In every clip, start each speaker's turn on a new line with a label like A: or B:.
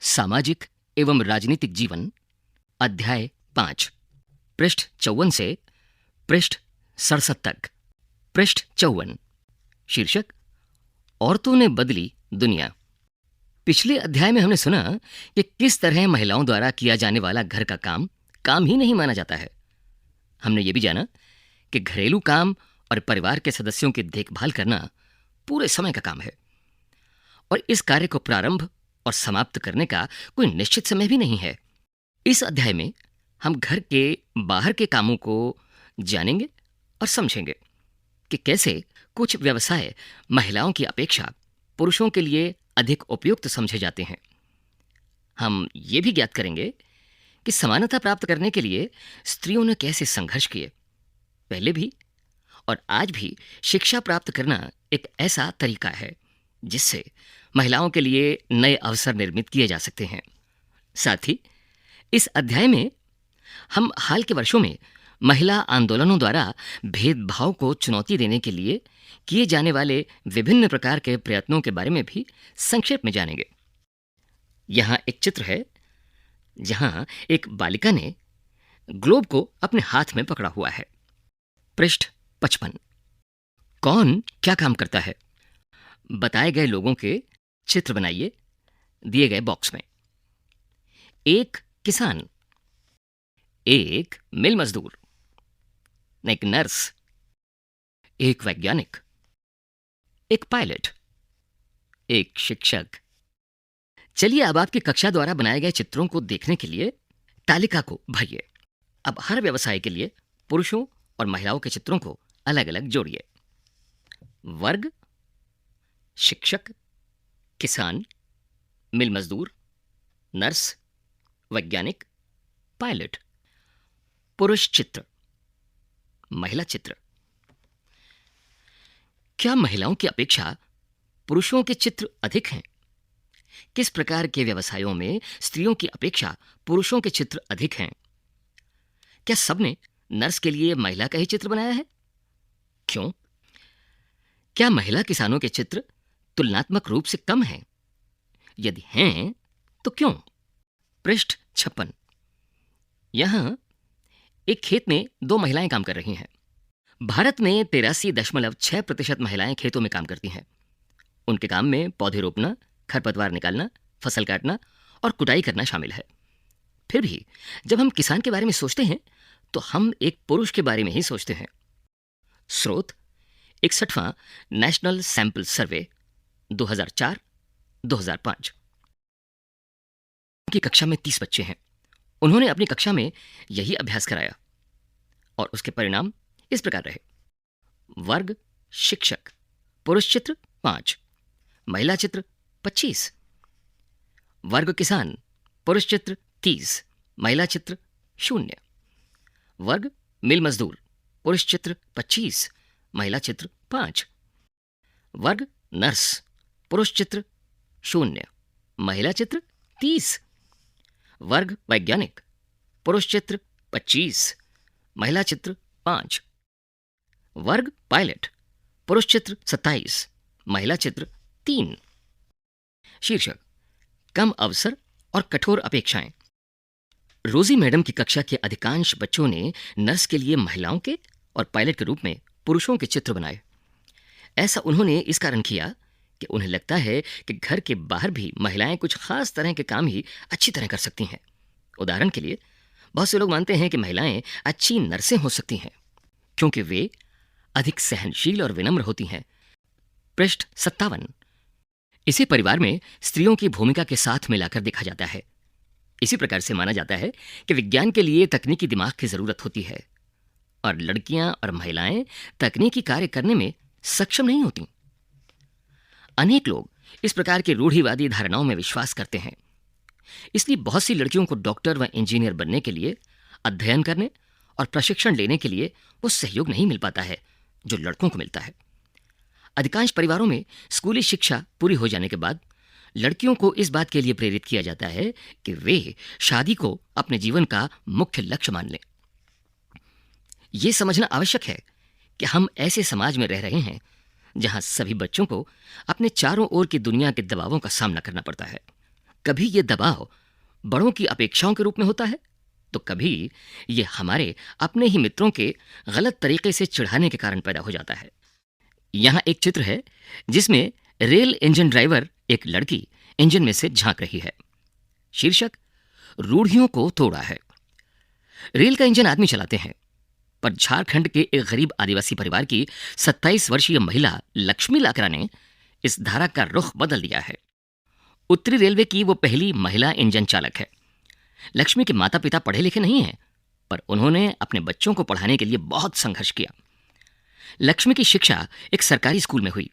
A: सामाजिक एवं राजनीतिक जीवन, अध्याय 5, पृष्ठ 54 से पृष्ठ 67 तक। पृष्ठ 54, शीर्षक औरतों ने बदली दुनिया। पिछले अध्याय में हमने सुना कि किस तरह महिलाओं द्वारा किया जाने वाला घर का काम काम ही नहीं माना जाता है। हमने ये भी जाना कि घरेलू काम और परिवार के सदस्यों की देखभाल करना पूरे समय का काम है और इस कार्य को प्रारंभ और समाप्त करने का कोई निश्चित समय भी नहीं है। इस अध्याय में हम घर के बाहर के कामों को जानेंगे और समझेंगे कि कैसे कुछ व्यवसाय महिलाओं की अपेक्षा पुरुषों के लिए अधिक उपयुक्त समझे जाते हैं। हम ये भी ज्ञात करेंगे कि समानता प्राप्त करने के लिए स्त्रियों ने कैसे संघर्ष किए। पहले भी और आज भी शिक्षा प्राप्त करना एक ऐसा तरीका है जिससे महिलाओं के लिए नए अवसर निर्मित किए जा सकते हैं। साथ ही इस अध्याय में हम हाल के वर्षों में महिला आंदोलनों द्वारा भेदभाव को चुनौती देने के लिए किए जाने वाले विभिन्न प्रकार के प्रयत्नों के बारे में भी संक्षेप में जानेंगे। यहाँ एक चित्र है जहाँ एक बालिका ने ग्लोब को अपने हाथ में पकड़ा हुआ है। पृष्ठ 55, कौन क्या काम करता है? बताए गए लोगों के चित्र बनाइए दिए गए बॉक्स में। एक किसान, एक मिल मजदूर, एक नर्स, एक वैज्ञानिक, एक पायलट, एक शिक्षक। चलिए अब आपकी कक्षा द्वारा बनाए गए चित्रों को देखने के लिए तालिका को भरिए। अब हर व्यवसाय के लिए पुरुषों और महिलाओं के चित्रों को अलग अलग जोड़िए। वर्ग, शिक्षक, किसान, मिल मजदूर, नर्स, वैज्ञानिक, पायलट। पुरुष चित्र, महिला चित्र। क्या महिलाओं की अपेक्षा पुरुषों के चित्र अधिक हैं? किस प्रकार के व्यवसायों में स्त्रियों की अपेक्षा पुरुषों के चित्र अधिक हैं? क्या सबने नर्स के लिए महिला का ही चित्र बनाया है? क्यों? क्या महिला किसानों के चित्र तुलनात्मक रूप से कम हैं? यदि हैं तो क्यों? पृष्ठ 56, यहां एक खेत में 2 महिलाएं काम कर रही हैं। भारत में 83.6% महिलाएं खेतों में काम करती हैं। उनके काम में पौधे रोपना, खरपतवार निकालना, फसल काटना और कुटाई करना शामिल है। फिर भी जब हम किसान के बारे में सोचते हैं तो हम एक पुरुष के बारे में ही सोचते हैं। स्रोत 61वां नेशनल सैंपल सर्वे 2004-2005। की कक्षा में 30 बच्चे हैं। उन्होंने अपनी कक्षा में यही अभ्यास कराया और उसके परिणाम इस प्रकार रहे। वर्ग, शिक्षक, पुरुष चित्र 5, महिला चित्र 25। वर्ग किसान, पुरुष चित्र 30, महिला चित्र 0। वर्ग मिल मजदूर, पुरुष चित्र 25, महिला चित्र 5। वर्ग नर्स, पुरुष चित्र 0, महिला चित्र 30। वर्ग वैज्ञानिक, पुरुष चित्र 25, महिला चित्र 5। वर्ग पायलट, पुरुष चित्र 27, महिला चित्र 3। शीर्षक कम अवसर और कठोर अपेक्षाएं। रोजी मैडम की कक्षा के अधिकांश बच्चों ने नर्स के लिए महिलाओं के और पायलट के रूप में पुरुषों के चित्र बनाए। ऐसा उन्होंने इस कारण किया कि उन्हें लगता है कि घर के बाहर भी महिलाएं कुछ खास तरह के काम ही अच्छी तरह कर सकती हैं। उदाहरण के लिए बहुत से लोग मानते हैं कि महिलाएं अच्छी नर्सें हो सकती हैं क्योंकि वे अधिक सहनशील और विनम्र होती हैं। पृष्ठ 57, इसे परिवार में स्त्रियों की भूमिका के साथ मिलाकर देखा जाता है। इसी प्रकार से माना जाता है कि विज्ञान के लिए तकनीकी दिमाग की जरूरत होती है और लड़कियां और महिलाएं तकनीकी कार्य करने में सक्षम नहीं होती। अनेक लोग इस प्रकार के रूढ़िवादी धारणाओं में विश्वास करते हैं। इसलिए बहुत सी लड़कियों को डॉक्टर व इंजीनियर बनने के लिए अध्ययन करने और प्रशिक्षण लेने के लिए वो सहयोग नहीं मिल पाता है जो लड़कों को मिलता है। अधिकांश परिवारों में स्कूली शिक्षा पूरी हो जाने के बाद लड़कियों को इस बात के लिए प्रेरित किया जाता है कि वे शादी को अपने जीवन का मुख्य लक्ष्य मान लें। यह समझना आवश्यक है कि हम ऐसे समाज में रह रहे हैं जहां सभी बच्चों को अपने चारों ओर की दुनिया के दबावों का सामना करना पड़ता है। कभी ये दबाव बड़ों की अपेक्षाओं के रूप में होता है, तो कभी ये हमारे अपने ही मित्रों के गलत तरीके से चिढ़ाने के कारण पैदा हो जाता है। यहाँ एक चित्र है जिसमें रेल इंजन ड्राइवर एक लड़की इंजन में से झांक रही है। शीर्षक रूढ़ियों को तोड़ा है। रेल का इंजन आदमी चलाते हैं, पर झारखंड के एक गरीब आदिवासी परिवार की 27 वर्षीय महिला लक्ष्मी लाकरा ने इस धारा का रुख बदल दिया है। उत्तरी रेलवे की वो पहली महिला इंजन चालक है। लक्ष्मी के माता पिता पढ़े लिखे नहीं हैं, पर उन्होंने अपने बच्चों को पढ़ाने के लिए बहुत संघर्ष किया। लक्ष्मी की शिक्षा एक सरकारी स्कूल में हुई।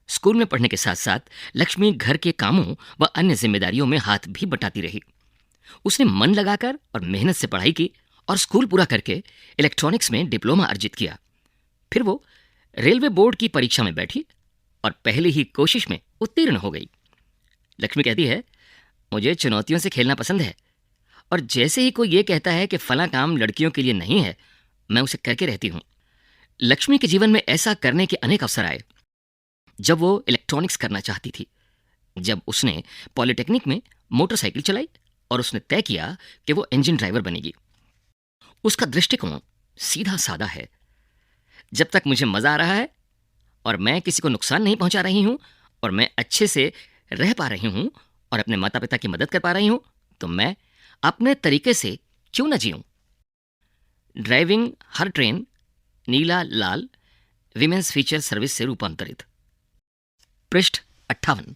A: स्कूल में पढ़ने के साथ साथ लक्ष्मी घर के कामों व अन्य जिम्मेदारियों में हाथ भी बटाती रही। उसने मन लगाकर और मेहनत से पढ़ाई की और स्कूल पूरा करके इलेक्ट्रॉनिक्स में डिप्लोमा अर्जित किया। फिर वो रेलवे बोर्ड की परीक्षा में बैठी और पहली ही कोशिश में उत्तीर्ण हो गई। लक्ष्मी कहती है, मुझे चुनौतियों से खेलना पसंद है और जैसे ही कोई ये कहता है कि फला काम लड़कियों के लिए नहीं है, मैं उसे करके रहती हूं। लक्ष्मी के जीवन में ऐसा करने के अनेक अवसर आए। जब वो इलेक्ट्रॉनिक्स करना चाहती थी, जब उसने पॉलिटेक्निक में मोटरसाइकिल चलाई और उसने तय किया कि वो इंजन ड्राइवर बनेगी। उसका दृष्टिकोण सीधा साधा है। जब तक मुझे मजा आ रहा है और मैं किसी को नुकसान नहीं पहुंचा रही हूं और मैं अच्छे से रह पा रही हूं और अपने माता पिता की मदद कर पा रही हूं, तो मैं अपने तरीके से क्यों न जीऊं। ड्राइविंग हर ट्रेन नीला लाल विमेंस फीचर सर्विस से रूपांतरित। पृष्ठ 58।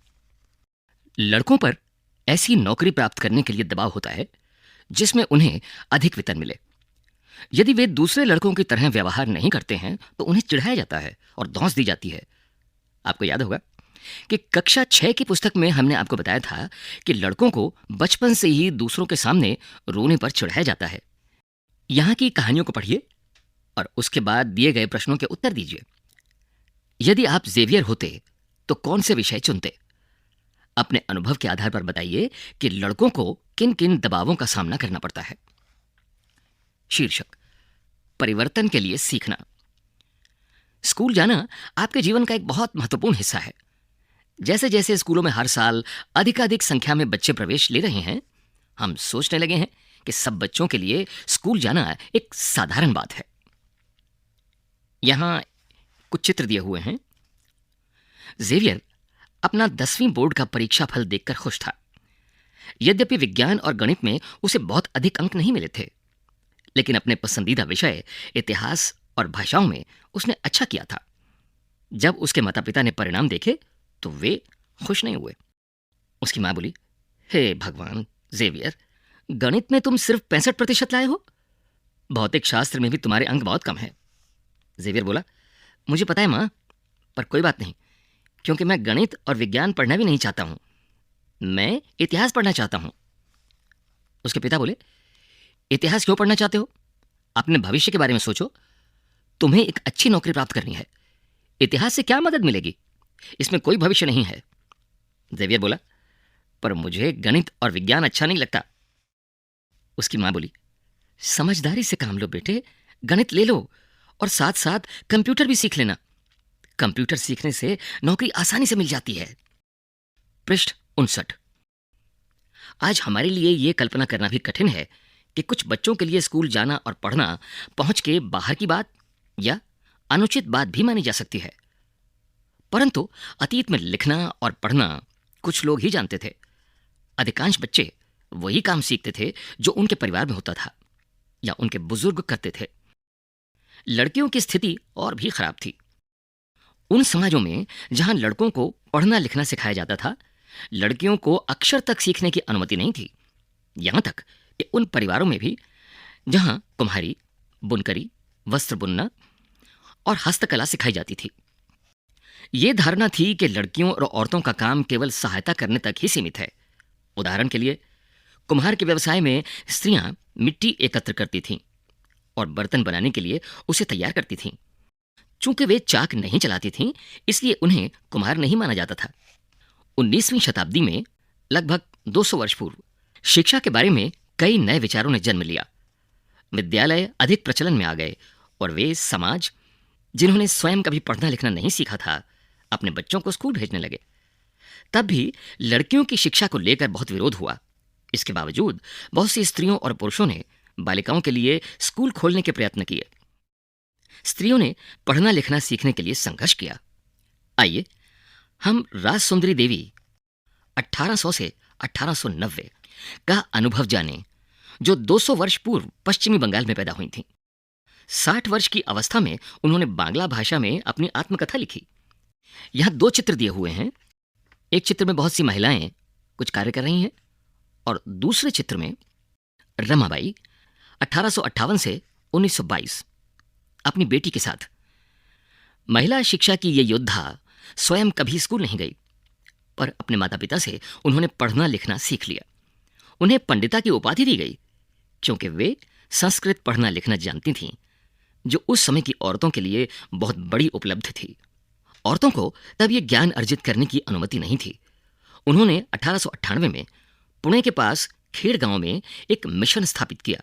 A: लड़कों पर ऐसी नौकरी प्राप्त करने के लिए दबाव होता है जिसमें उन्हें अधिक वेतन मिले। यदि वे दूसरे लड़कों की तरह व्यवहार नहीं करते हैं तो उन्हें चिढ़ाया जाता है और धौंस दी जाती है। आपको याद होगा कि कक्षा 6 की पुस्तक में हमने आपको बताया था कि लड़कों को बचपन से ही दूसरों के सामने रोने पर चिढ़ाया जाता है। यहां की कहानियों को पढ़िए और उसके बाद दिए गए प्रश्नों के उत्तर दीजिए। यदि आप जेवियर होते तो कौन से विषय चुनते? अपने अनुभव के आधार पर बताइए कि लड़कों को किन किन दबावों का सामना करना पड़ता है। शीर्षक परिवर्तन के लिए सीखना। स्कूल जाना आपके जीवन का एक बहुत महत्वपूर्ण हिस्सा है। जैसे जैसे स्कूलों में हर साल अधिकाधिक संख्या में बच्चे प्रवेश ले रहे हैं, हम सोचने लगे हैं कि सब बच्चों के लिए स्कूल जाना एक साधारण बात है। यहां कुछ चित्र दिए हुए हैं। जेवियर अपना 10वीं बोर्ड का परीक्षा फल देखकर खुश था। यद्यपि विज्ञान और गणित में उसे बहुत अधिक अंक नहीं मिले थे, लेकिन अपने पसंदीदा विषय इतिहास और भाषाओं में उसने अच्छा किया था। जब उसके माता पिता ने परिणाम देखे तो वे खुश नहीं हुए। उसकी मां बोली, हे भगवान जेवियर, गणित में तुम सिर्फ 65% लाए हो, भौतिक शास्त्र में भी तुम्हारे अंक बहुत कम है। जेवियर बोला, मुझे पता है मां, पर कोई बात नहीं, क्योंकि मैं गणित और विज्ञान पढ़ना भी नहीं चाहता हूं, मैं इतिहास पढ़ना चाहता हूं। उसके पिता बोले, इतिहास क्यों पढ़ना चाहते हो? अपने भविष्य के बारे में सोचो। तुम्हें एक अच्छी नौकरी प्राप्त करनी है, इतिहास से क्या मदद मिलेगी? इसमें कोई भविष्य नहीं है। जेवियर बोला, पर मुझे गणित और विज्ञान अच्छा नहीं लगता। उसकी मां बोली, समझदारी से काम लो बेटे, गणित ले लो और साथ साथ कंप्यूटर भी सीख लेना। कंप्यूटर सीखने से नौकरी आसानी से मिल जाती है। पृष्ठ 59। आज हमारे लिए यह कल्पना करना भी कठिन है कि कुछ बच्चों के लिए स्कूल जाना और पढ़ना पहुंच के बाहर की बात या अनुचित बात भी मानी जा सकती है। परंतु अतीत में लिखना और पढ़ना कुछ लोग ही जानते थे। अधिकांश बच्चे वही काम सीखते थे जो उनके परिवार में होता था या उनके बुजुर्ग करते थे। लड़कियों की स्थिति और भी खराब थी। उन समाजों में जहां लड़कों को पढ़ना लिखना सिखाया जाता था, लड़कियों को अक्षर तक सीखने की अनुमति नहीं थी। यहां तक कि उन परिवारों में भी जहां कुम्हारी, बुनकरी, वस्त्र बुनना और हस्तकला सिखाई जाती थी। यह धारणा थी कि लड़कियों और औरतों का काम केवल सहायता करने तक ही सीमित है। उदाहरण के लिए, कुम्हार के व्यवसाय में स्त्रियां मिट्टी एकत्र करती थीं और बर्तन बनाने के लिए उसे तैयार करती थीं। चूंकि वे चाक नहीं चलाती थीं, इसलिए उन्हें कुम्हार नहीं माना जाता था। 19वीं शताब्दी में, लगभग 200 वर्ष पूर्व, शिक्षा के बारे में कई नए विचारों ने जन्म लिया। विद्यालय अधिक प्रचलन में आ गए और वे समाज जिन्होंने स्वयं कभी पढ़ना लिखना नहीं सीखा था, अपने बच्चों को स्कूल भेजने लगे। तब भी लड़कियों की शिक्षा को लेकर बहुत विरोध हुआ। इसके बावजूद बहुत सी स्त्रियों और पुरुषों ने बालिकाओं के लिए स्कूल खोलने के प्रयत्न किए। स्त्रियों ने पढ़ना लिखना सीखने के लिए संघर्ष किया। आइए हम राजसुंदरी देवी 1800 से 1890 का अनुभव जानें, जो 200 वर्ष पूर्व पश्चिमी बंगाल में पैदा हुई थीं। 60 वर्ष की अवस्था में उन्होंने बांग्ला भाषा में अपनी आत्मकथा लिखी। यहां 2 चित्र दिए हुए हैं। एक चित्र में बहुत सी महिलाएं कुछ कार्य कर रही हैं और दूसरे चित्र में रमाबाई 1858 से 1922 अपनी बेटी के साथ। महिला शिक्षा की ये योद्धा स्वयं कभी स्कूल नहीं गई, पर अपने माता पिता से उन्होंने पढ़ना लिखना सीख लिया। उन्हें पंडिता की उपाधि दी गई क्योंकि वे संस्कृत पढ़ना लिखना जानती थीं, जो उस समय की औरतों के लिए बहुत बड़ी उपलब्धि थी। औरतों को तब ये ज्ञान अर्जित करने की अनुमति नहीं थी। उन्होंने 1898 में पुणे के पास खेड़ गांव में एक मिशन स्थापित किया,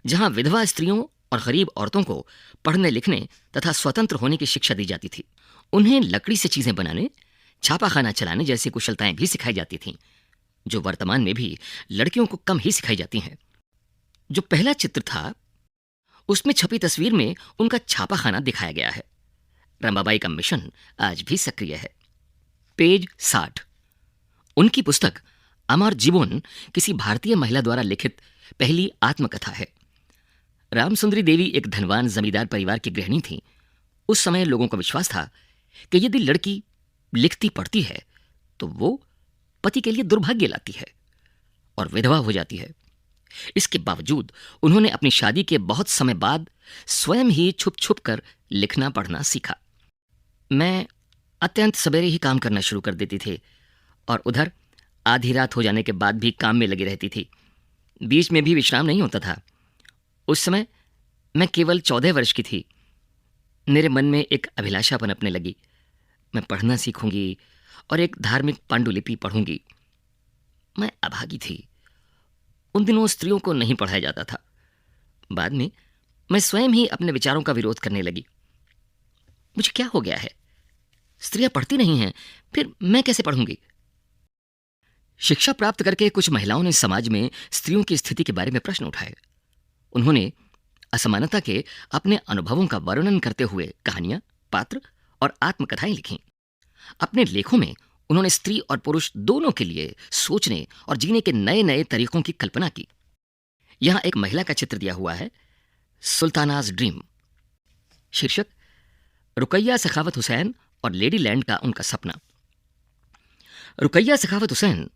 A: जहां विधवा स्त्रियों और गरीब औरतों को पढ़ने लिखने तथा स्वतंत्र होने की शिक्षा दी जाती थी। उन्हें लकड़ी से चीजें बनाने, छापाखाना चलाने जैसी कुशलताएं भी सिखाई जाती थीं, जो वर्तमान में भी लड़कियों को कम ही सिखाई जाती हैं। जो पहला चित्र था, उसमें छपी तस्वीर में उनका छापाखाना दिखाया गया है। रमाबाई का मिशन आज भी सक्रिय है। पेज 60 उनकी पुस्तक अमर जीवन किसी भारतीय महिला द्वारा लिखित पहली आत्मकथा है। रामसुंदरी देवी एक धनवान जमींदार परिवार की गृहिणी थी। उस समय लोगों का विश्वास था कि यदि लड़की लिखती पढ़ती है तो वो पति के लिए दुर्भाग्य लाती है और विधवा हो जाती है। इसके बावजूद उन्होंने अपनी शादी के बहुत समय बाद स्वयं ही छुप छुप कर लिखना पढ़ना सीखा। मैं अत्यंत सवेरे ही काम करना शुरू कर देती थी और उधर आधी रात हो जाने के बाद भी काम में लगी रहती थी। बीच में भी विश्राम नहीं होता था। उस समय मैं केवल 14 वर्ष की थी। मेरे मन में एक अभिलाषा पनपने लगी। मैं पढ़ना सीखूंगी और एक धार्मिक पांडुलिपि पढ़ूंगी। मैं अभागी थी। उन दिनों स्त्रियों को नहीं पढ़ाया जाता था। बाद में मैं स्वयं ही अपने विचारों का विरोध करने लगी। मुझे क्या हो गया है? स्त्रियां पढ़ती नहीं हैं, फिर मैं कैसे पढ़ूंगी? शिक्षा प्राप्त करके कुछ महिलाओं ने समाज में स्त्रियों की स्थिति के बारे में प्रश्न उठाए। उन्होंने असमानता के अपने अनुभवों का वर्णन करते हुए कहानियां, पात्र और आत्मकथाएं लिखीं। अपने लेखों में उन्होंने स्त्री और पुरुष दोनों के लिए सोचने और जीने के नए नए तरीकों की कल्पना की। यहां एक महिला का चित्र दिया हुआ है, सुल्तानाज ड्रीम। शीर्षक रुकैया सखावत हुसैन और लेडी लैंड का उनका सपना। रुकैया सखावत हुसैन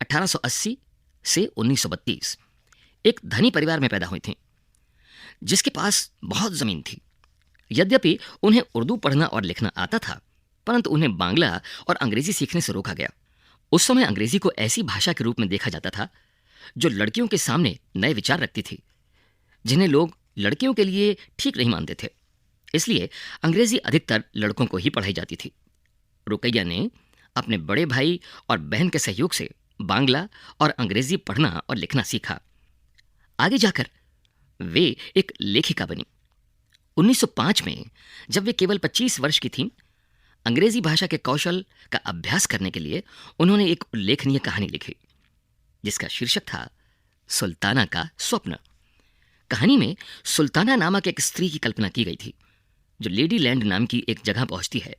A: 1880 से 1932 एक धनी परिवार में पैदा हुई थीं, जिसके पास बहुत जमीन थी। यद्यपि उन्हें उर्दू पढ़ना और लिखना आता था, परंतु उन्हें बांग्ला और अंग्रेजी सीखने से रोका गया। उस समय अंग्रेजी को ऐसी भाषा के रूप में देखा जाता था जो लड़कियों के सामने नए विचार रखती थी, जिन्हें लोग लड़कियों के लिए ठीक नहीं मानते थे। इसलिए अंग्रेजी अधिकतर लड़कों को ही पढ़ाई जाती थी। रुकैया ने अपने बड़े भाई और बहन के सहयोग से बांग्ला और अंग्रेजी पढ़ना और लिखना सीखा। आगे जाकर वे एक लेखिका बनी। 1905 में जब वे केवल 25 वर्ष की थीं, अंग्रेजी भाषा के कौशल का अभ्यास करने के लिए उन्होंने एक उल्लेखनीय कहानी लिखी, जिसका शीर्षक था सुल्ताना का स्वप्न। कहानी में सुल्ताना नामक एक स्त्री की कल्पना की गई थी, जो लेडी लैंड नाम की एक जगह पहुंचती है।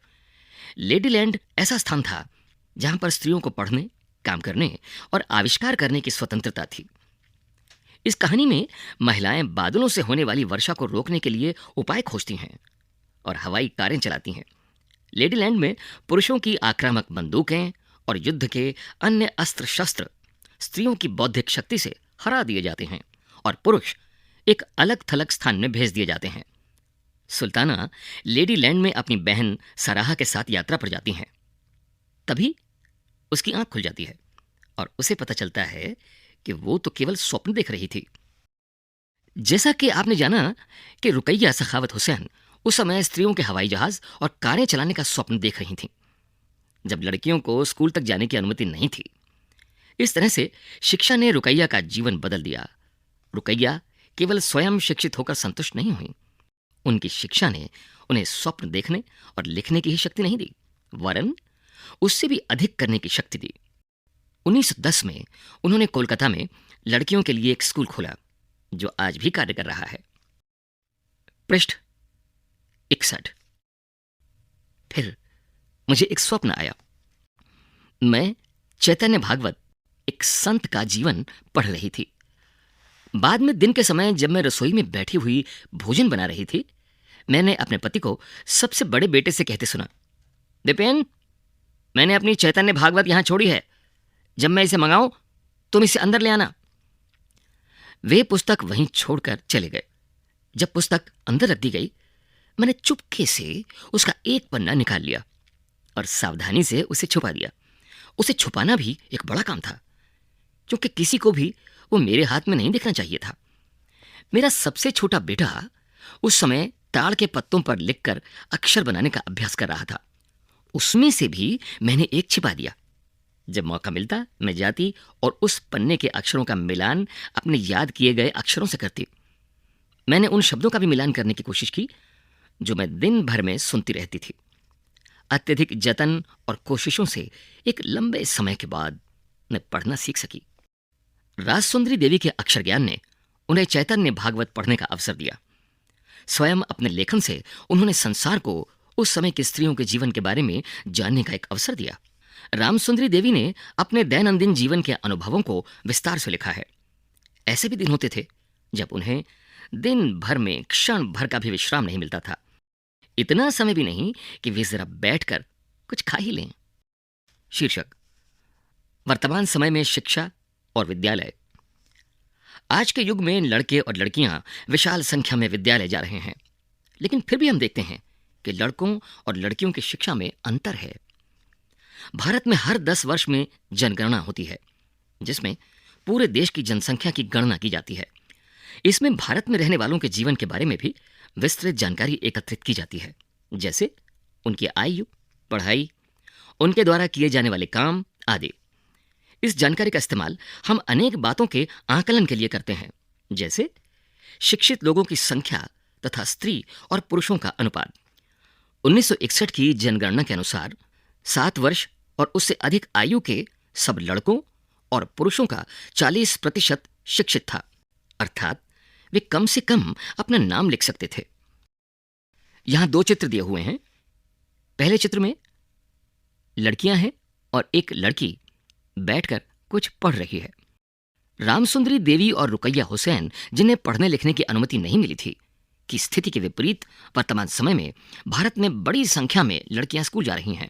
A: लेडी लैंड ऐसा स्थान था जहां पर स्त्रियों को पढ़ने, काम करने और आविष्कार करने की स्वतंत्रता थी। इस कहानी में महिलाएं बादलों से होने वाली वर्षा को रोकने के लिए उपाय खोजती हैं और हवाई कारें चलाती हैं। लेडीलैंड में पुरुषों की आक्रामक बंदूकें और युद्ध के अन्य अस्त्र शस्त्र स्त्रियों की बौद्धिक शक्ति से हरा दिए जाते हैं और पुरुष एक अलग थलग स्थान में भेज दिए जाते हैं। सुल्ताना लेडीलैंड में अपनी बहन सराहा के साथ यात्रा पर जाती हैं। तभी उसकी आंख खुल जाती है और उसे पता चलता है कि वो तो केवल स्वप्न देख रही थी। जैसा कि आपने जाना कि रुकैया सखावत हुसैन उस समय स्त्रियों के हवाई जहाज और कारें चलाने का स्वप्न देख रही थीं, जब लड़कियों को स्कूल तक जाने की अनुमति नहीं थी। इस तरह से शिक्षा ने रुकैया का जीवन बदल दिया। रुकैया केवल स्वयं शिक्षित होकर संतुष्ट नहीं हुई, उनकी शिक्षा ने उन्हें स्वप्न देखने और लिखने की ही शक्ति नहीं दी, वरन उससे भी अधिक करने की शक्ति दी। 1910 में उन्होंने कोलकाता में लड़कियों के लिए एक स्कूल खोला जो आज भी कार्य कर रहा है। पृष्ठ 61। फिर मुझे एक स्वप्न आया। मैं चैतन्य भागवत, एक संत का जीवन पढ़ रही थी। बाद में दिन के समय जब मैं रसोई में बैठी हुई भोजन बना रही थी, मैंने अपने पति को सबसे बड़े बेटे से कहते सुना, विपिन, मैंने अपनी चैतन्य भागवत यहां छोड़ी है। जब मैं इसे मंगाऊं तुम इसे अंदर ले आना। वे पुस्तक वहीं छोड़कर चले गए। जब पुस्तक अंदर रख दी गई, मैंने चुपके से उसका एक पन्ना निकाल लिया और सावधानी से उसे छुपा दिया। उसे छुपाना भी एक बड़ा काम था, क्योंकि किसी को भी वो मेरे हाथ में नहीं दिखना चाहिए था। मेरा सबसे छोटा बेटा उस समय ताड़ के पत्तों पर लिखकर अक्षर बनाने का अभ्यास कर रहा था। उसमें से भी मैंने एक छिपा दिया। जब मौका मिलता मैं जाती और उस पन्ने के अक्षरों का मिलान अपने याद किए गए अक्षरों से करती। मैंने उन शब्दों का भी मिलान करने की कोशिश की जो मैं दिन भर में सुनती रहती थी। अत्यधिक जतन और कोशिशों से एक लंबे समय के बाद मैं पढ़ना सीख सकी। राजसुंदरी देवी के अक्षर ज्ञान ने उन्हें चैतन्य भागवत पढ़ने का अवसर दिया। स्वयं अपने लेखन से उन्होंने संसार को उस समय की स्त्रियों के जीवन के बारे में जानने का एक अवसर दिया। रामसुंदरी देवी ने अपने दैनंदिन जीवन के अनुभवों को विस्तार से लिखा है। ऐसे भी दिन होते थे जब उन्हें दिन भर में क्षण भर का भी विश्राम नहीं मिलता था। इतना समय भी नहीं कि वे जरा बैठकर कुछ खा ही लें। शीर्षक, वर्तमान समय में शिक्षा और विद्यालय। आज के युग में लड़के और लड़कियां विशाल संख्या में विद्यालय जा रहे हैं, लेकिन फिर भी हम देखते हैं कि लड़कों और लड़कियों की शिक्षा में अंतर है। भारत में हर 10 वर्ष में जनगणना होती है, जिसमें पूरे देश की जनसंख्या की गणना की जाती है। इसमें भारत में रहने वालों के जीवन के बारे में भी विस्तृत जानकारी एकत्रित की जाती है, जैसे उनकी आयु, पढ़ाई, उनके द्वारा किए जाने वाले काम आदि। इस जानकारी का इस्तेमाल हम अनेक बातों के आकलन के लिए करते हैं, जैसे शिक्षित लोगों की संख्या तथा स्त्री और पुरुषों का अनुपात। 1961 की जनगणना के अनुसार 7 वर्ष और उससे अधिक आयु के सब लड़कों और पुरुषों का 40% शिक्षित था, अर्थात वे कम से कम अपना नाम लिख सकते थे। यहां 2 चित्र दिए हुए हैं। पहले चित्र में लड़कियां हैं और एक लड़की बैठकर कुछ पढ़ रही है। रामसुंदरी देवी और रुकैया हुसैन, जिन्हें पढ़ने लिखने की अनुमति नहीं मिली थी, की स्थिति के विपरीत वर्तमान समय में भारत में बड़ी संख्या में लड़कियां स्कूल जा रही हैं।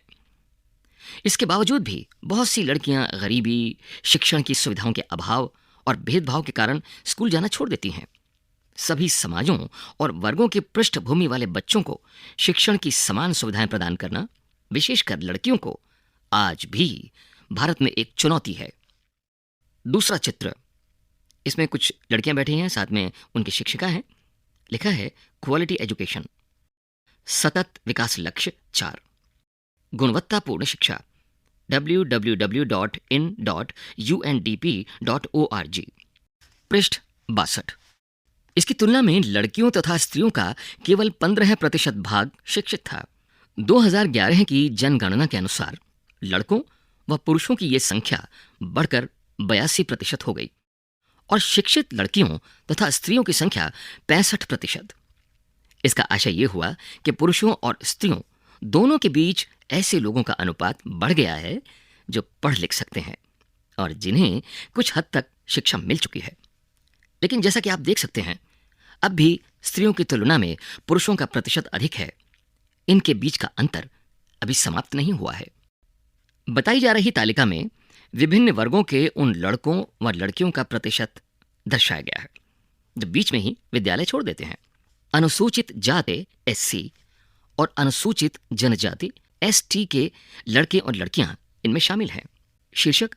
A: इसके बावजूद भी बहुत सी लड़कियां गरीबी, शिक्षण की सुविधाओं के अभाव और भेदभाव के कारण स्कूल जाना छोड़ देती हैं। सभी समाजों और वर्गों की पृष्ठभूमि वाले बच्चों को शिक्षण की समान सुविधाएं प्रदान करना, विशेषकर लड़कियों को, आज भी भारत में एक चुनौती है। दूसरा चित्र, इसमें कुछ लड़कियां बैठी हैं, साथ में उनकी शिक्षिका हैं। लिखा है क्वालिटी एजुकेशन, सतत विकास लक्ष्य 4, गुणवत्तापूर्ण शिक्षा, www.in.undp.org, पृष्ठ 62। इसकी तुलना में लड़कियों तथा स्त्रियों का केवल 15% भाग शिक्षित था। 2011 की जनगणना के अनुसार लड़कों व पुरुषों की यह संख्या बढ़कर 82% हो गई और शिक्षित लड़कियों तथा स्त्रियों की संख्या 65%। इसका आशय यह हुआ कि पुरुषों और स्त्रियों दोनों के बीच ऐसे लोगों का अनुपात बढ़ गया है जो पढ़ लिख सकते हैं और जिन्हें कुछ हद तक शिक्षा मिल चुकी है। लेकिन जैसा कि आप देख सकते हैं, अब भी स्त्रियों की तुलना में पुरुषों का प्रतिशत अधिक है। इनके बीच का अंतर अभी समाप्त नहीं हुआ है। बताई जा रही तालिका में विभिन्न वर्गों के उन लड़कों व लड़कियों का प्रतिशत दर्शाया गया है जो बीच में ही विद्यालय छोड़ देते हैं। अनुसूचित जाति SC और अनुसूचित जनजाति ST के लड़के और लड़कियां इनमें शामिल हैं। शीर्षक,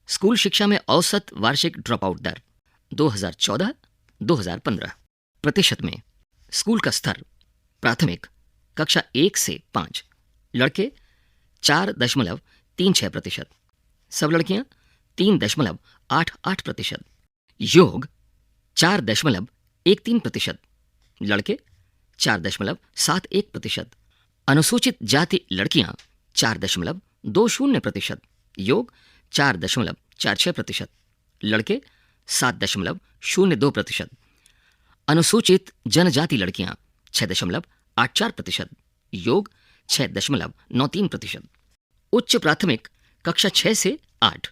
A: स्कूल शिक्षा में औसत वार्षिक ड्रॉप आउट दर 2014-2015। प्रतिशत में स्कूल का स्तर, प्राथमिक कक्षा 1 से 5 लड़के 4.36%, सब लड़कियां 3.88%, योग 4.13%, लड़के 4.71%, अनुसूचित जाति लड़कियां 2.0%, योग 4.46%, लड़के 7.02%, अनुसूचित जनजाति लड़कियां 6.84%, योग 6.93%, उच्च प्राथमिक कक्षा 6 से 8,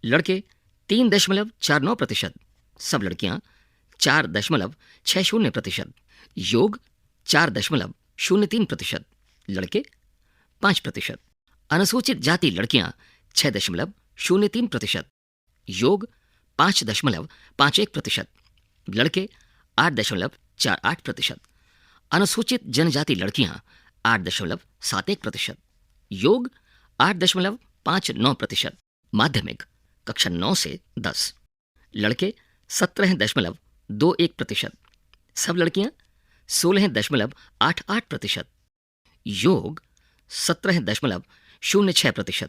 A: लड़के 3.49%, सब लड़कियां 4.60%, योग 4.03%, लड़के 5%, अनुसूचित जाति लड़कियां 6.03%, योग 5.51%, लड़के 8.48%, अनुसूचित जनजाति लड़कियां 8.71%, योग 8.59%, माध्यमिक कक्षा 9 से 10, लड़के 17.21%, सब लड़कियां 16.88%, योग 17.06%,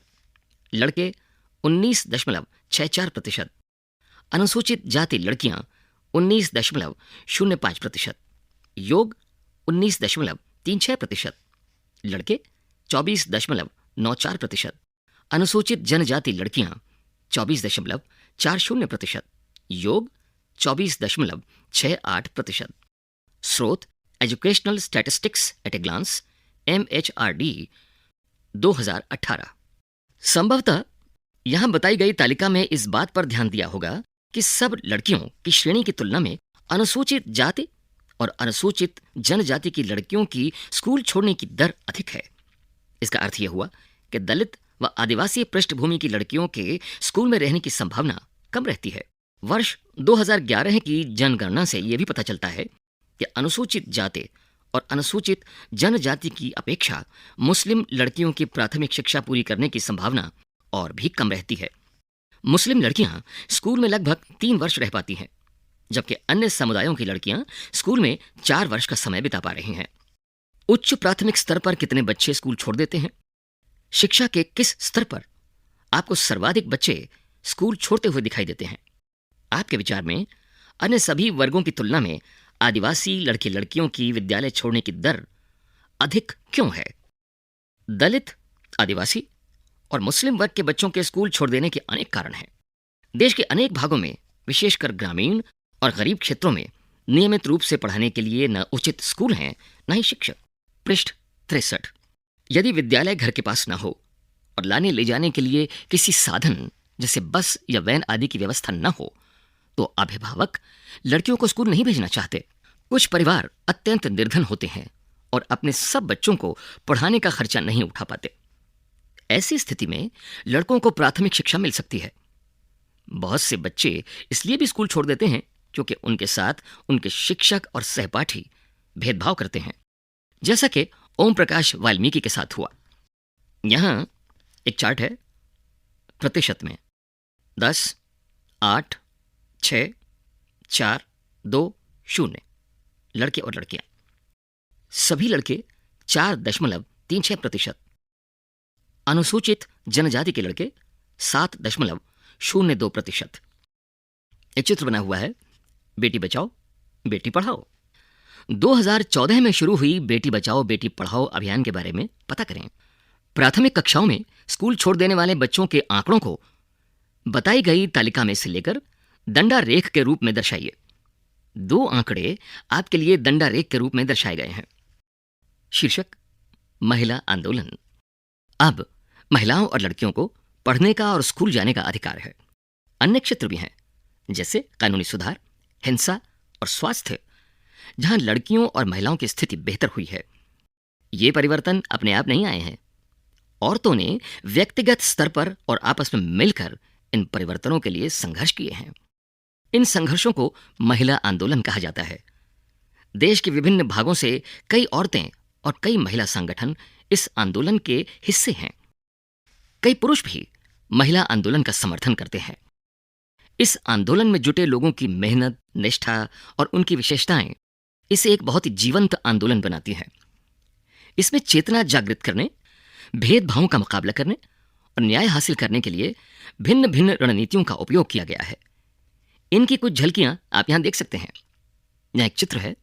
A: लड़के 19.64%, अनुसूचित जाति लड़कियां 19.05%, योग 19.36%, लड़के 24.94%, अनुसूचित जनजाति लड़कियां 24.40%, योग 24.68%। स्रोत educational statistics at a glance, MHRD 2018। संभवतः यहां बताई गई तालिका में इस बात पर ध्यान दिया होगा कि सब लड़कियों की श्रेणी की तुलना में अनुसूचित जाति और अनुसूचित जनजाति की लड़कियों की स्कूल छोड़ने की दर अधिक है। इसका अर्थ यह हुआ कि दलित व आदिवासी पृष्ठभूमि की लड़कियों के स्कूल में रहने की संभावना कम रहती है। वर्ष 2011 की जनगणना से यह भी पता चलता है कि अनुसूचित जाति और अनुसूचित जनजाति की अपेक्षा मुस्लिम लड़कियों की प्राथमिक शिक्षा पूरी करने की संभावना और भी कम रहती है। मुस्लिम लड़कियां स्कूल में लगभग 3 वर्ष रह पाती हैं, जबकि अन्य समुदायों की लड़कियां स्कूल में 4 वर्ष का समय बिता पा रही हैं। उच्च प्राथमिक स्तर पर कितने बच्चे स्कूल छोड़ देते हैं? शिक्षा के किस स्तर पर आपको सर्वाधिक बच्चे स्कूल छोड़ते हुए दिखाई देते हैं? आपके विचार में अन्य सभी वर्गों की तुलना में आदिवासी लड़के लड़कियों की विद्यालय छोड़ने की दर अधिक क्यों है? दलित, आदिवासी और मुस्लिम वर्ग के बच्चों के स्कूल छोड़ देने के अनेक कारण हैं। देश के अनेक भागों में, विशेषकर ग्रामीण और गरीब क्षेत्रों में, नियमित रूप से पढ़ाने के लिए न उचित स्कूल हैं, न ही शिक्षक। पृष्ठ 63। यदि विद्यालय घर के पास न हो और लाने ले जाने के लिए किसी साधन जैसे बस या वैन आदि की व्यवस्था न हो, तो अभिभावक लड़कियों को स्कूल नहीं भेजना चाहते। कुछ परिवार अत्यंत निर्धन होते हैं और अपने सब बच्चों को पढ़ाने का खर्चा नहीं उठा पाते। ऐसी स्थिति में लड़कों को प्राथमिक शिक्षा मिल सकती है। बहुत से बच्चे इसलिए भी स्कूल छोड़ देते हैं क्योंकि उनके साथ उनके शिक्षक और सहपाठी भेदभाव करते हैं, जैसा कि ओम प्रकाश वाल्मीकि के साथ हुआ। यहां एक चार्ट है। प्रतिशत में 10, 8, 6, 4, 2, 0 लड़के और लड़कियां। सभी लड़के 4.36%, अनुसूचित जनजाति के लड़के 7.02%। एक चित्र बना हुआ है, बेटी बचाओ बेटी पढ़ाओ। 2014 में शुरू हुई बेटी बचाओ बेटी पढ़ाओ अभियान के बारे में पता करें। प्राथमिक कक्षाओं में स्कूल छोड़ देने वाले बच्चों के आंकड़ों को बताई गई तालिका में से लेकर दंडा रेख के रूप में दर्शाइए। 2 आंकड़े आपके लिए दंडा रेख के रूप में दर्शाए गए हैं। शीर्षक महिला आंदोलन। अब महिलाओं और लड़कियों को पढ़ने का और स्कूल जाने का अधिकार है। अन्य क्षेत्र भी हैं, जैसे कानूनी सुधार, हिंसा और स्वास्थ्य, जहां लड़कियों और महिलाओं की स्थिति बेहतर हुई है। ये परिवर्तन अपने आप नहीं आए हैं। औरतों ने व्यक्तिगत स्तर पर और आपस में मिलकर इन परिवर्तनों के लिए संघर्ष किए हैं। इन संघर्षों को महिला आंदोलन कहा जाता है। देश के विभिन्न भागों से कई औरतें और कई महिला संगठन इस आंदोलन के हिस्से हैं। कई पुरुष भी महिला आंदोलन का समर्थन करते हैं। इस आंदोलन में जुटे लोगों की मेहनत, निष्ठा और उनकी विशेषताएं इसे एक बहुत ही जीवंत आंदोलन बनाती हैं। इसमें चेतना जागृत करने, भेदभावों का मुकाबला करने और न्याय हासिल करने के लिए भिन्न भिन्न रणनीतियों का उपयोग किया गया है। इनकी कुछ झलकियां आप यहां देख सकते हैं। यहां एक चित्र है,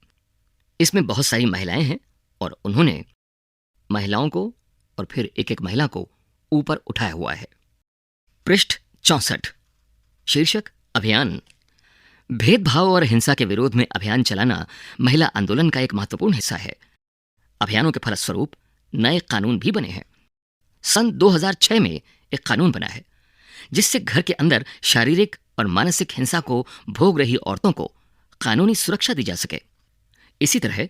A: इसमें बहुत सारी महिलाएं हैं और उन्होंने महिलाओं को और फिर एक एक महिला को ऊपर उठाया हुआ है। पृष्ठ 64। शीर्षक अभियान। भेदभाव और हिंसा के विरोध में अभियान चलाना महिला आंदोलन का एक महत्वपूर्ण हिस्सा है। अभियानों के फलस्वरूप नए कानून भी बने हैं। सन 2006 में एक कानून बना है जिससे घर के अंदर शारीरिक और मानसिक हिंसा को भोग रही औरतों को कानूनी सुरक्षा दी जा सके। इसी तरह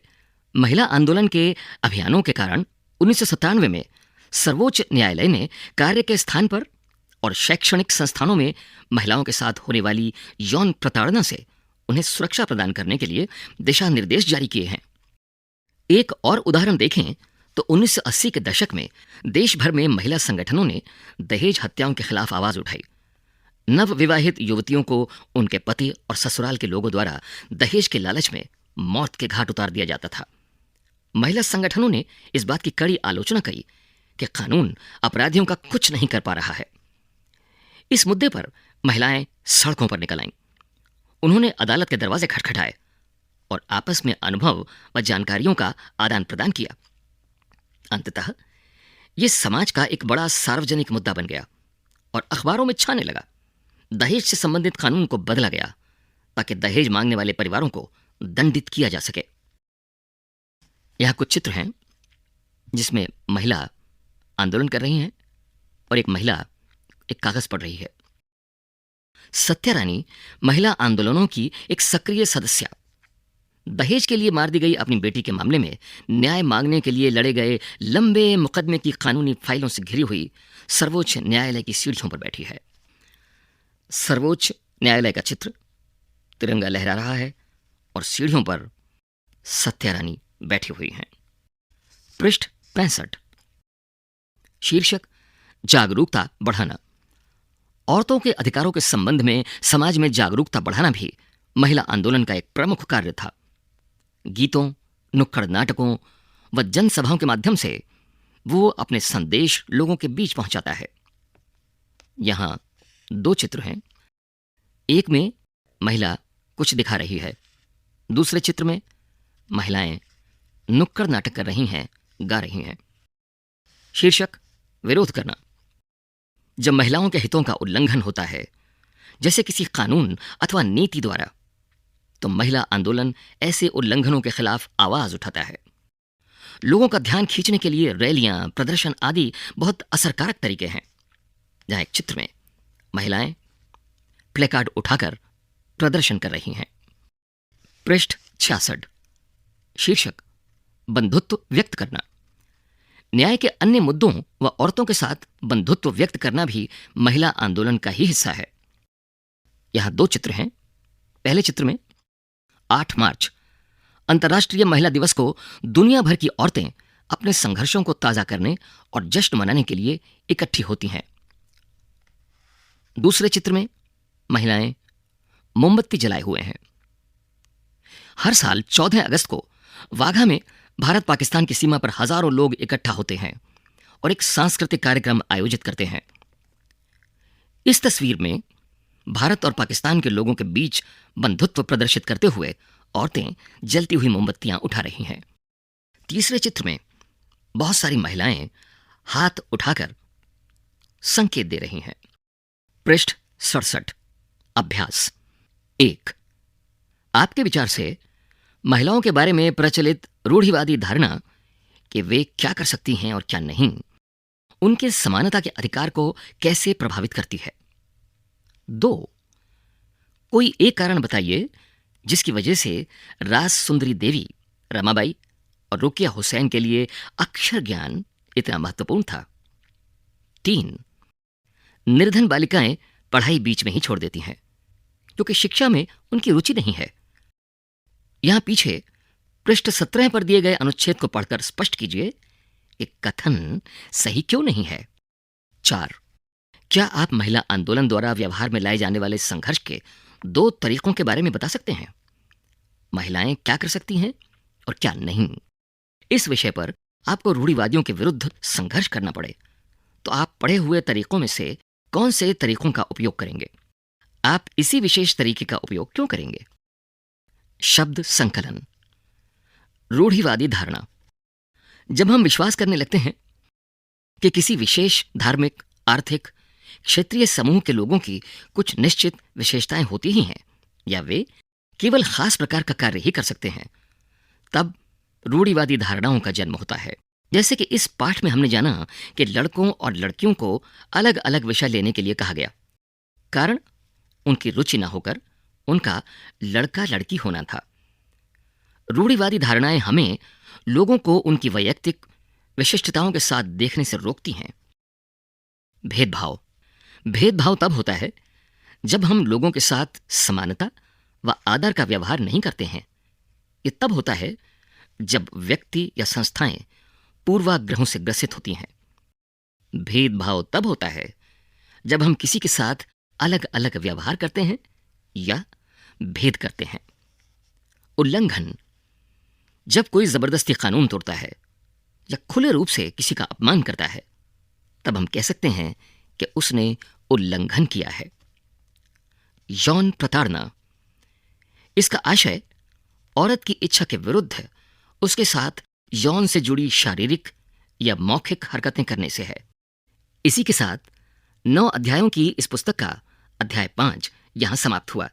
A: महिला आंदोलन के अभियानों के कारण 1997 में सर्वोच्च न्यायालय ने कार्य के स्थान पर और शैक्षणिक संस्थानों में महिलाओं के साथ होने वाली यौन प्रताड़ना से उन्हें सुरक्षा प्रदान करने के लिए दिशा निर्देश जारी किए हैं। एक और उदाहरण देखें तो 1980 के दशक में देश भर में महिला संगठनों ने दहेज हत्याओं के खिलाफ आवाज उठाई। नवविवाहित युवतियों को उनके पति और ससुराल के लोगों द्वारा दहेज के लालच में मौत के घाट उतार दिया जाता था। महिला संगठनों ने इस बात की कड़ी आलोचना की कि कानून अपराधियों का कुछ नहीं कर पा रहा है। इस मुद्दे पर महिलाएं सड़कों पर निकल आईं। उन्होंने अदालत के दरवाजे खटखटाए और आपस में अनुभव व जानकारियों का आदान प्रदान किया। अंततः यह समाज का एक बड़ा सार्वजनिक मुद्दा बन गया और अखबारों में छाने लगा। दहेज से संबंधित कानून को बदला गया ताकि दहेज मांगने वाले परिवारों को दंडित किया जा सके। यहां कुछ चित्र हैं जिसमें महिला आंदोलन कर रही हैं और एक महिला एक कागज पढ़ रही है। सत्या रानी महिला आंदोलनों की एक सक्रिय सदस्य। दहेज के लिए मार दी गई अपनी बेटी के मामले में न्याय मांगने के लिए लड़े गए लंबे मुकदमे की कानूनी फाइलों से घिरी हुई सर्वोच्च न्यायालय की सीढ़ियों पर बैठी है। सर्वोच्च न्यायालय का चित्र, तिरंगा लहरा रहा है और सीढ़ियों पर सत्या रानी बैठी हुई हैं। पृष्ठ 65। शीर्षक जागरूकता बढ़ाना। औरतों के अधिकारों के संबंध में समाज में जागरूकता बढ़ाना भी महिला आंदोलन का एक प्रमुख कार्य था। गीतों, नुक्कड़ नाटकों व जनसभाओं के माध्यम से वो अपने संदेश लोगों के बीच पहुंचाता है। यहां दो चित्र हैं। एक में महिला कुछ दिखा रही है, दूसरे चित्र में महिलाएं नुक्कड़ नाटक कर रही हैं, गा रही हैं। शीर्षक विरोध करना। जब महिलाओं के हितों का उल्लंघन होता है, जैसे किसी कानून अथवा नीति द्वारा, तो महिला आंदोलन ऐसे उल्लंघनों के खिलाफ आवाज उठाता है। लोगों का ध्यान खींचने के लिए रैलियां, प्रदर्शन आदि बहुत असरकारक तरीके हैं। जहां एक चित्र में महिलाएं प्लेकार्ड उठाकर प्रदर्शन कर रही हैं। पृष्ठ 66। शीर्षक बंधुत्व व्यक्त करना। न्याय के अन्य मुद्दों व औरतों के साथ बंधुत्व व्यक्त करना भी महिला आंदोलन का ही हिस्सा है। यहां दो चित्र हैं। पहले चित्र में 8 मार्च अंतर्राष्ट्रीय महिला दिवस को दुनिया भर की औरतें अपने संघर्षों को ताजा करने और जश्न मनाने के लिए इकट्ठी होती हैं। दूसरे चित्र में महिलाएं मोमबत्ती जलाए हुए हैं। हर साल 14 अगस्त को वाघा में भारत पाकिस्तान की सीमा पर हजारों लोग इकट्ठा होते हैं और एक सांस्कृतिक कार्यक्रम आयोजित करते हैं। इस तस्वीर में भारत और पाकिस्तान के लोगों के बीच बंधुत्व प्रदर्शित करते हुए औरतें जलती हुई मोमबत्तियां उठा रही हैं। तीसरे चित्र में बहुत सारी महिलाएं हाथ उठाकर संकेत दे रही हैं। पृष्ठ 67। अभ्यास 1। आपके विचार से महिलाओं के बारे में प्रचलित रूढ़िवादी धारणा कि वे क्या कर सकती हैं और क्या नहीं, उनके समानता के अधिकार को कैसे प्रभावित करती है। 2। कोई एक कारण बताइए जिसकी वजह से रास सुंदरी देवी, रमाबाई और रुकिया हुसैन के लिए अक्षर ज्ञान इतना महत्वपूर्ण था। 3। निर्धन बालिकाएं पढ़ाई बीच में ही छोड़ देती हैं क्योंकि शिक्षा में उनकी रुचि नहीं है। यहां पीछे पृष्ठ 17 पर दिए गए अनुच्छेद को पढ़कर स्पष्ट कीजिए कि कथन सही क्यों नहीं है। 4। क्या आप महिला आंदोलन द्वारा व्यवहार में लाए जाने वाले संघर्ष के 2 तरीकों के बारे में बता सकते हैं? महिलाएं क्या कर सकती हैं और क्या नहीं। इस विषय पर आपको रूढ़िवादियों के विरुद्ध संघर्ष करना पड़े तो आप पढ़े हुए तरीकों में से कौन से तरीकों का उपयोग करेंगे? आप इसी विशेष तरीके का उपयोग क्यों करेंगे? शब्द संकलन। रूढ़िवादी धारणा। जब हम विश्वास करने लगते हैं कि किसी विशेष धार्मिक, आर्थिक, क्षेत्रीय समूह के लोगों की कुछ निश्चित विशेषताएं होती ही हैं या वे केवल खास प्रकार का कार्य ही कर सकते हैं, तब रूढ़िवादी धारणाओं का जन्म होता है। जैसे कि इस पाठ में हमने जाना कि लड़कों और लड़कियों को अलग अलग विषय लेने के लिए कहा गया, कारण उनकी रुचि न होकर उनका लड़का लड़की होना था। रूढ़िवादी धारणाएं हमें लोगों को उनकी वैयक्तिक विशिष्टताओं के साथ देखने से रोकती हैं। भेदभाव भेदभाव तब होता है जब हम लोगों के साथ समानता व आदर का व्यवहार नहीं करते हैं। ये तब होता है जब व्यक्ति या संस्थाएं पूर्वाग्रहों से ग्रसित होती हैं। भेदभाव तब होता है जब हम किसी के साथ अलग अलग व्यवहार करते हैं या भेद करते हैं। उल्लंघन जब कोई जबरदस्ती कानून तोड़ता है या खुले रूप से किसी का अपमान करता है, तब हम कह सकते हैं कि उसने उल्लंघन किया है। यौन प्रताड़ना, इसका आशय औरत की इच्छा के विरुद्ध उसके साथ यौन से जुड़ी शारीरिक या मौखिक हरकतें करने से है। इसी के साथ 9 अध्यायों की इस पुस्तक का अध्याय 5 यहां समाप्त हुआ।